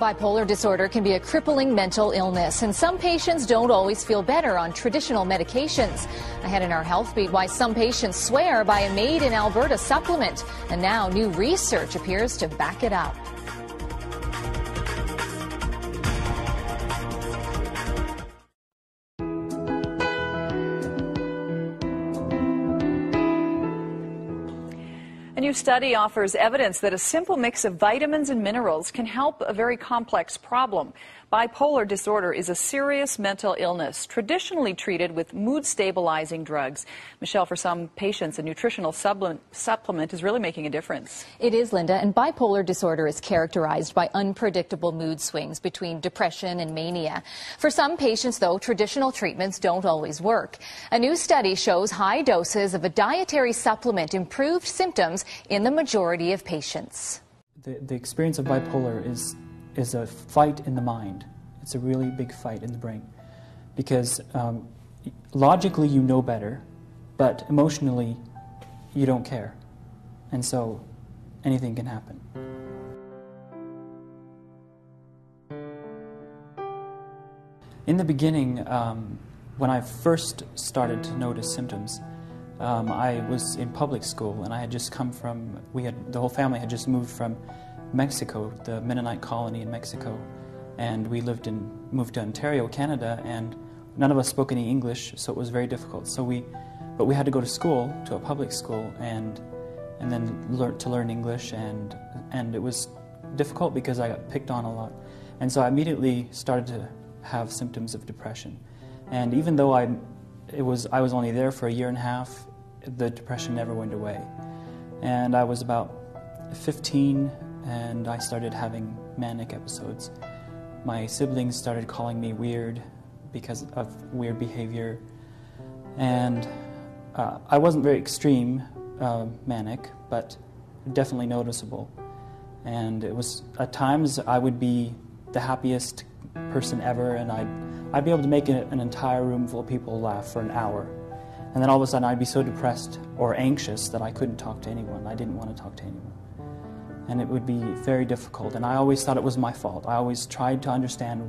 Bipolar disorder can be a crippling mental illness, and some patients don't always feel better on traditional medications. Ahead in our Health Beat, why some patients swear by a made in Alberta supplement, and now new research appears to back it up. A new study offers evidence that a simple mix of vitamins and minerals can help a very complex problem. Bipolar disorder is a serious mental illness, traditionally treated with mood-stabilizing drugs. Michelle, for some patients, a nutritional supplement is really making a difference. It is, Linda, and bipolar disorder is characterized by unpredictable mood swings between depression and mania. For some patients, though, traditional treatments don't always work. A new study shows high doses of a dietary supplement improved symptoms in the majority of patients. The experience of bipolar is a fight in the mind. It's a really big fight in the brain because logically you know better, but emotionally you don't care, and so anything can happen. In the beginning, when I first started to notice symptoms, I was in public school, and I had just come from, the whole family had just moved from Mexico, the Mennonite colony in Mexico, and we moved to Ontario, Canada, and none of us spoke any English, so it was very difficult. But we had to go to school, to a public school, and then learn English, and it was difficult because I got picked on a lot, and so I immediately started to have symptoms of depression. And even though I was only there for a year and a half, the depression never went away. And I was about 15, and I started having manic episodes. My siblings started calling me weird because of weird behavior. And I wasn't very extreme manic, but definitely noticeable. And it was, at times, I would be the happiest person ever, and I'd be able to make an entire room full of people laugh for an hour. And then all of a sudden I'd be so depressed or anxious that I couldn't talk to anyone. I didn't want to talk to anyone. And it would be very difficult. And I always thought it was my fault. I always tried to understand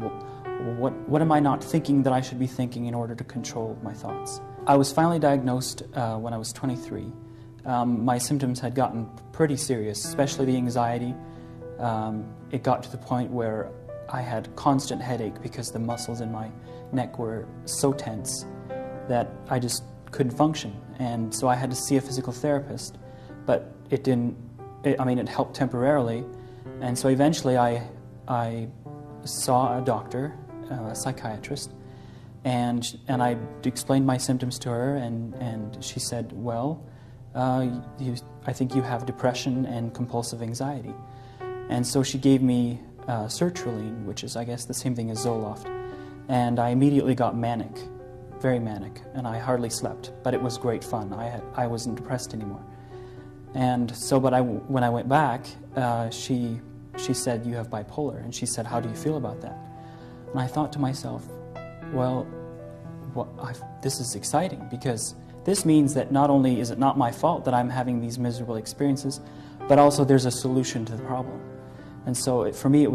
what am I not thinking that I should be thinking in order to control my thoughts. I was finally diagnosed when I was 23. My symptoms had gotten pretty serious, especially the anxiety. It got to the point where I had constant headache because the muscles in my neck were so tense that I just couldn't function. And so I had to see a physical therapist, but it didn't, it helped temporarily. And so eventually I saw a doctor, a psychiatrist, and I explained my symptoms to her, and she said, well, I think you have depression and compulsive anxiety. And so she gave me sertraline, which is, I guess, the same thing as Zoloft. And I immediately got manic, very manic, and I hardly slept, but it was great fun. I wasn't depressed anymore. And so, when I went back, she said, you have bipolar, and she said, how do you feel about that? And I thought to myself, well, this is exciting, because this means that not only is it not my fault that I'm having these miserable experiences, but also there's a solution to the problem. And so for me,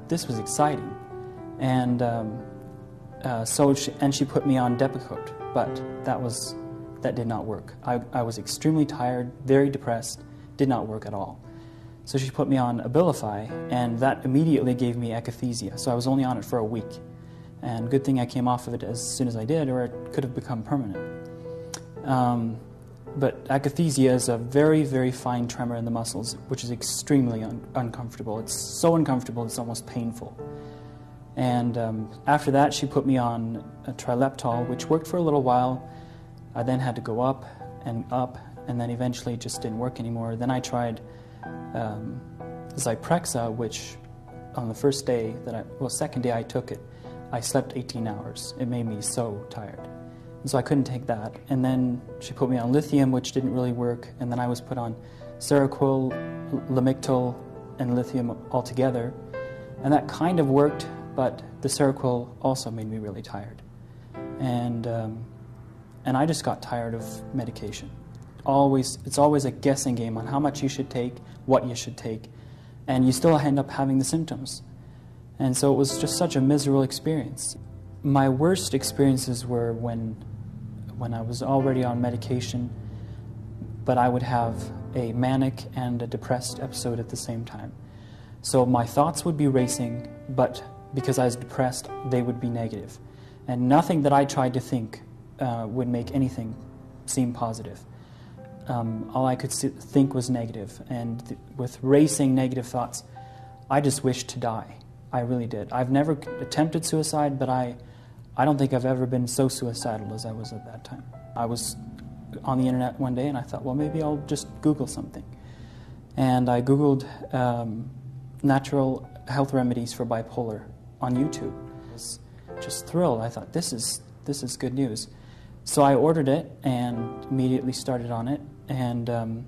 this was exciting. And she put me on Depakote, but that did not work. I was extremely tired, very depressed, did not work at all. So she put me on Abilify, and that immediately gave me akathisia. So I was only on it for a week. And good thing I came off of it as soon as I did, or it could have become permanent. But akathisia is a very, very fine tremor in the muscles, which is extremely uncomfortable. It's so uncomfortable, it's almost painful. And after that, she put me on a Trileptal, which worked for a little while. I then had to go up, and then eventually it just didn't work anymore. Then I tried Zyprexa, which on the second day I took it, I slept 18 hours. It made me so tired. And so I couldn't take that. And then she put me on lithium, which didn't really work. And then I was put on Seroquel, Lamictal, and lithium all together. And that kind of worked, but the Seroquel also made me really tired. And I just got tired of medication. It's always a guessing game on how much you should take, what you should take, and you still end up having the symptoms. And so it was just such a miserable experience. My worst experiences were when I was already on medication, but I would have a manic and a depressed episode at the same time. So my thoughts would be racing, but because I was depressed, they would be negative. And nothing that I tried to think would make anything seem positive. All I could think was negative. And with racing negative thoughts, I just wished to die. I really did. I've never attempted suicide, but I don't think I've ever been so suicidal as I was at that time. I was on the internet one day and I thought, well, maybe I'll just Google something. And I Googled natural health remedies for bipolar on YouTube. I was just thrilled. I thought, this is good news. So I ordered it and immediately started on it, and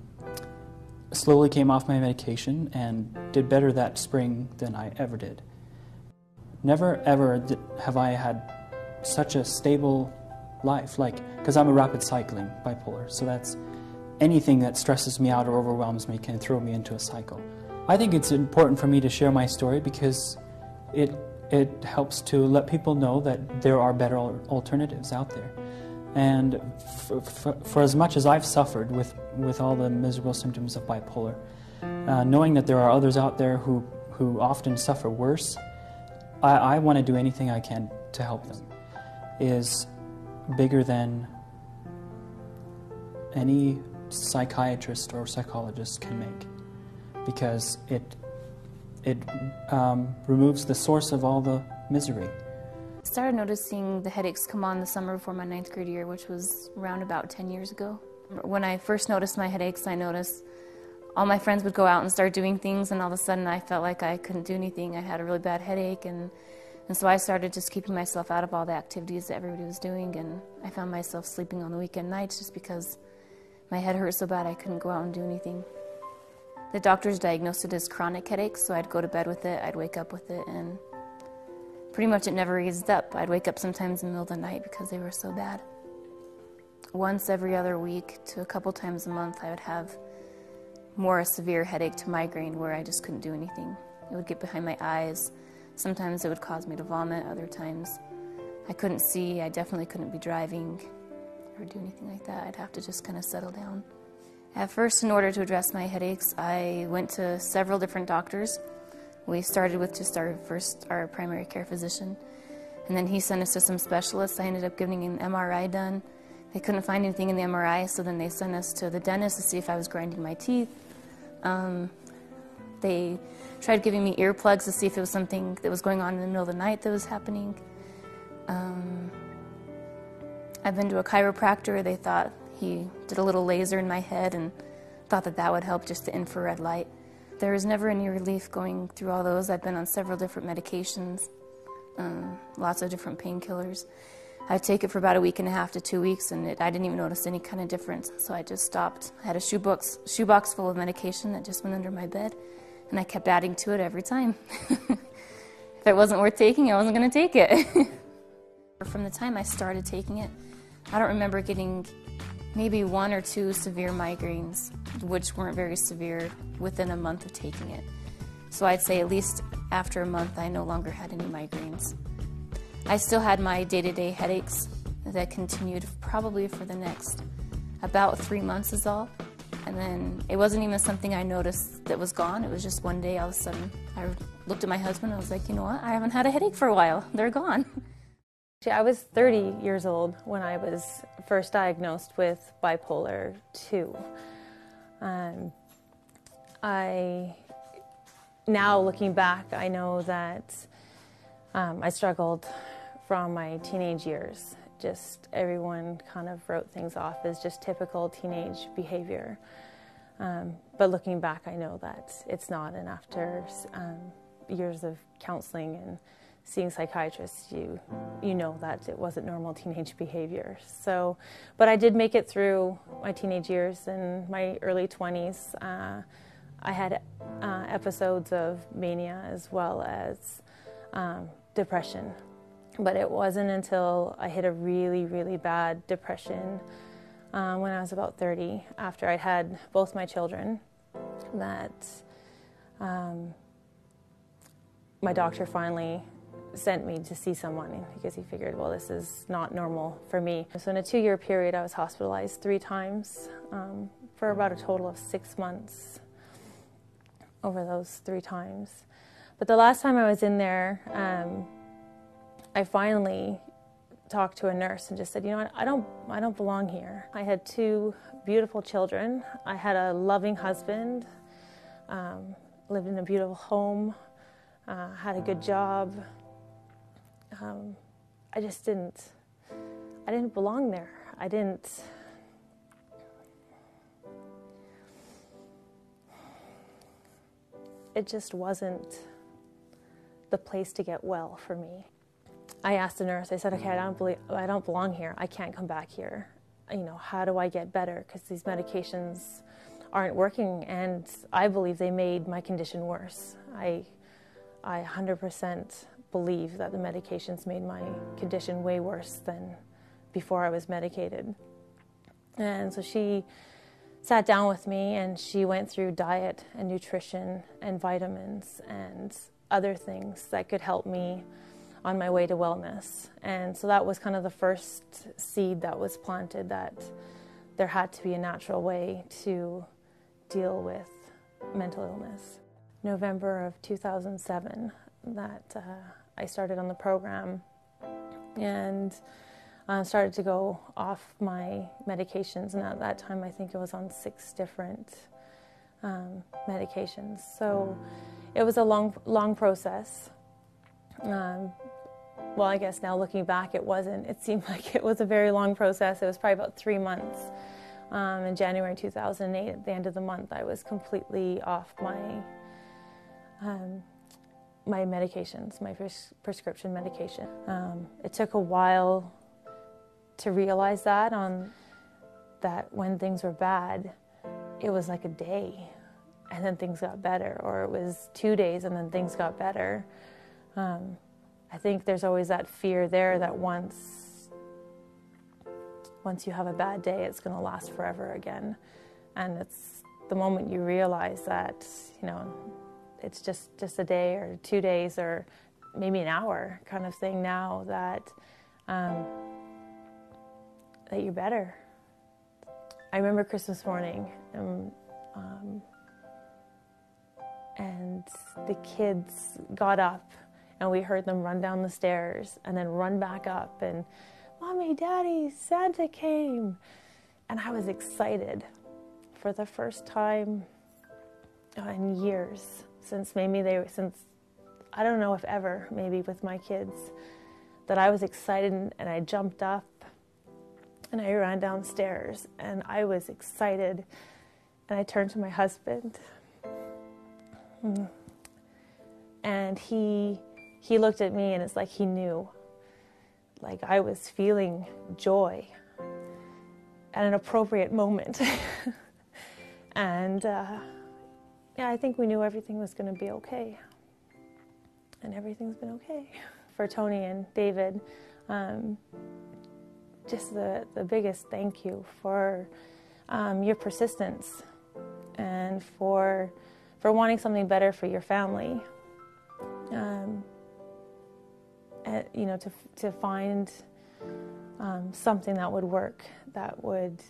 slowly came off my medication and did better that spring than I ever did. Never ever have I had such a stable life, because I'm a rapid cycling bipolar, so that's anything that stresses me out or overwhelms me can throw me into a cycle. I think it's important for me to share my story because it helps to let people know that there are better alternatives out there. And for as much as I've suffered with all the miserable symptoms of bipolar, knowing that there are others out there who often suffer worse, I want to do anything I can to help them, is bigger than any psychiatrist or psychologist can make, because it removes the source of all the misery. I started noticing the headaches come on the summer before my 9th grade year, which was around about 10 years ago. When I first noticed my headaches, I noticed all my friends would go out and start doing things, and all of a sudden I felt like I couldn't do anything. I had a really bad headache, and so I started just keeping myself out of all the activities that everybody was doing, and I found myself sleeping on the weekend nights just because my head hurt so bad I couldn't go out and do anything. The doctors diagnosed it as chronic headaches, so I'd go to bed with it, I'd wake up with it, and pretty much it never eased up. I'd wake up sometimes in the middle of the night because they were so bad. Once every other week to a couple times a month, I would have more a severe headache to migraine where I just couldn't do anything. It would get behind my eyes. Sometimes it would cause me to vomit. Other times I couldn't see. I definitely couldn't be driving or do anything like that. I'd have to just kind of settle down. At first, in order to address my headaches, I went to several different doctors. We started with just our primary care physician, and then he sent us to some specialists. I ended up getting an MRI done. They couldn't find anything in the MRI, so then they sent us to the dentist to see if I was grinding my teeth. They tried giving me earplugs to see if it was something that was going on in the middle of the night that was happening. I've been to a chiropractor. They thought he did a little laser in my head and thought that would help, just the infrared light. There was never any relief going through all those. I've been on several different medications, lots of different painkillers. I'd take it for about a week and a half to 2 weeks, and I didn't even notice any kind of difference, so I just stopped. I had a shoebox full of medication that just went under my bed, and I kept adding to it every time. If it wasn't worth taking, I wasn't going to take it. From the time I started taking it, I don't remember getting maybe 1 or 2 severe migraines, which weren't very severe, within a month of taking it. So I'd say at least after a month I no longer had any migraines. I still had my day-to-day headaches that continued probably for the next about 3 months is all. And then it wasn't even something I noticed that was gone. It was just one day all of a sudden I looked at my husband and I was like, you know what, I haven't had a headache for a while. They're gone. I was 30 years old when I was first diagnosed with bipolar 2. Now looking back, I know that I struggled from my teenage years. Just everyone kind of wrote things off as just typical teenage behavior. But looking back, I know that it's not, and after years of counseling and seeing psychiatrists, you know that it wasn't normal teenage behavior. So, but I did make it through my teenage years and my early 20s. I had episodes of mania as well as depression. But it wasn't until I hit a really, really bad depression when I was about 30, after I had both my children, that my doctor finally sent me to see someone because he figured, well, this is not normal for me. So in a 2-year period, I was hospitalized 3 times for about a total of 6 months over those 3 times. But the last time I was in there, I finally talked to a nurse and just said, you know what, I don't belong here. I had 2 beautiful children. I had a loving husband, lived in a beautiful home, had a good job. I didn't belong there. It just wasn't the place to get well for me. I asked the nurse, I said, okay, I don't belong here. I can't come back here. You know, how do I get better? Because these medications aren't working, and I believe they made my condition worse. I 100% believe that the medications made my condition way worse than before I was medicated. And so she sat down with me and she went through diet and nutrition and vitamins and other things that could help me on my way to wellness. And so that was kind of the first seed that was planted, that there had to be a natural way to deal with mental illness. November of 2007 that I started on the program and started to go off my medications, and at that time I think it was on 6 different medications. So it was a long process. Well, I guess now looking back, it wasn't. It seemed like it was a very long process. It was probably about 3 months. In January 2008, at the end of the month, I was completely off my medications, my prescription medication. It took a while to realize that when things were bad, it was like a day and then things got better, or it was 2 days and then things got better. I think there's always that fear there that once you have a bad day, it's going to last forever again. And it's the moment you realize that, you know, it's just a day or 2 days or maybe an hour kind of thing now that that you're better. I remember Christmas morning and the kids got up and we heard them run down the stairs and then run back up and, Mommy, Daddy, Santa came. And I was excited for the first time in years, since I don't know if ever, maybe with my kids, that I was excited and I jumped up and I ran downstairs and I was excited and I turned to my husband and he looked at me and it's like he knew. Like I was feeling joy at an appropriate moment. And yeah, I think we knew everything was going to be okay. And everything's been okay. For Tony and David, just the biggest thank you for your persistence and for wanting something better for your family. You know, to find something that would work, that would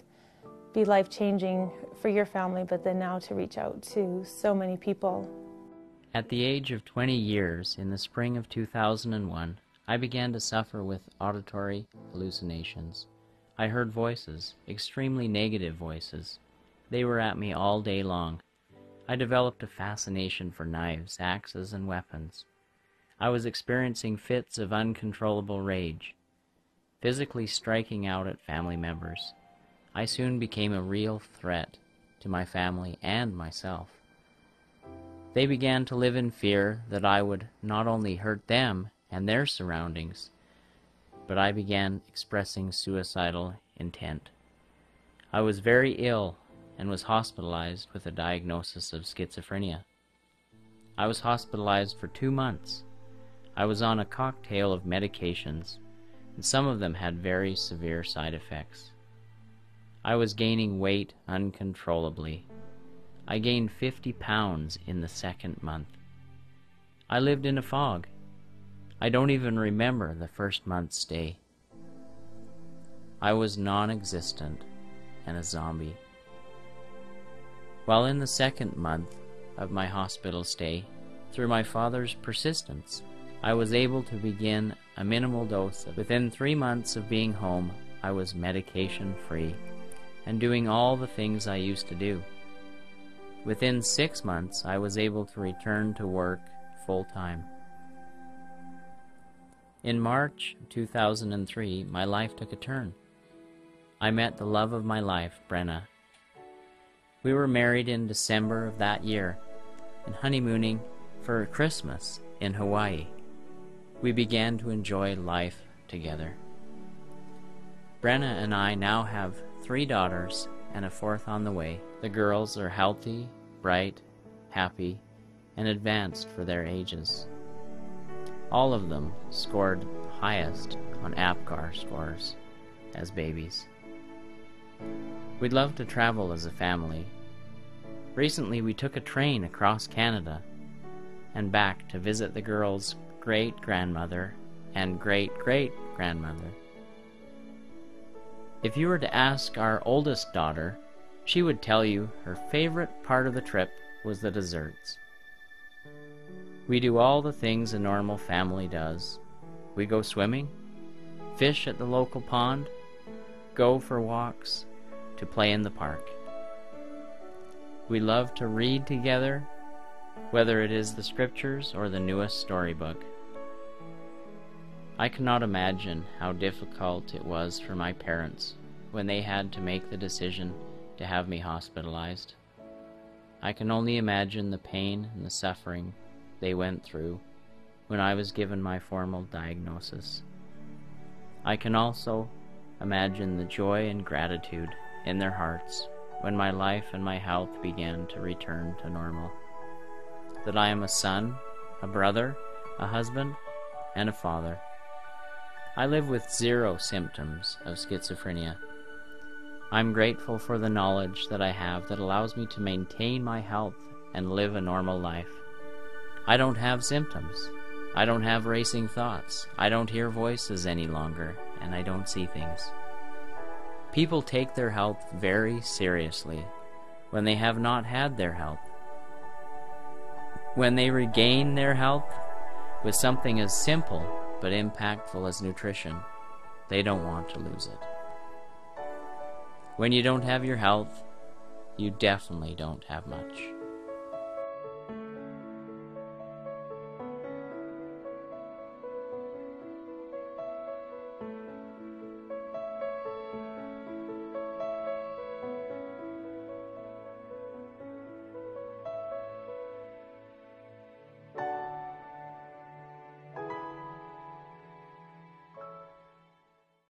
be life-changing for your family, but then now to reach out to so many people. At the age of 20 years, in the spring of 2001, I began to suffer with auditory hallucinations. I heard voices, extremely negative voices. They were at me all day long. I developed a fascination for knives, axes, and weapons. I was experiencing fits of uncontrollable rage, physically striking out at family members. I soon became a real threat to my family and myself. They began to live in fear that I would not only hurt them and their surroundings, but I began expressing suicidal intent. I was very ill and was hospitalized with a diagnosis of schizophrenia. I was hospitalized for 2 months. I was on a cocktail of medications, and some of them had very severe side effects. I was gaining weight uncontrollably. I gained 50 pounds in the 2nd month. I lived in a fog. I don't even remember the first month's stay. I was non-existent and a zombie. While in the second month of my hospital stay, through my father's persistence, I was able to begin a minimal dose. Within 3 months of being home, I was medication-free and doing all the things I used to do. Within 6 months, I was able to return to work full-time. In March 2003, my life took a turn. I met the love of my life, Brenna. We were married in December of that year and honeymooning for Christmas in Hawaii. We began to enjoy life together. Brenna and I now have 3 daughters and a 4th on the way. The girls are healthy, bright, happy, and advanced for their ages. All of them scored highest on APGAR scores as babies. We'd love to travel as a family. Recently we took a train across Canada and back to visit the girls' great-grandmother and great-great-grandmother. If you were to ask our oldest daughter, she would tell you her favorite part of the trip was the desserts. We do all the things a normal family does. We go swimming, fish at the local pond, go for walks, to play in the park. We love to read together, whether it is the scriptures or the newest storybook. I cannot imagine how difficult it was for my parents when they had to make the decision to have me hospitalized. I can only imagine the pain and the suffering they went through when I was given my formal diagnosis. I can also imagine the joy and gratitude in their hearts when my life and my health began to return to normal. That I am a son, a brother, a husband, and a father. I live with 0 symptoms of schizophrenia. I'm grateful for the knowledge that I have that allows me to maintain my health and live a normal life. I don't have symptoms. I don't have racing thoughts. I don't hear voices any longer, and I don't see things. People take their health very seriously when they have not had their health. When they regain their health with something as simple but impactful as nutrition, they don't want to lose it. When you don't have your health, you definitely don't have much.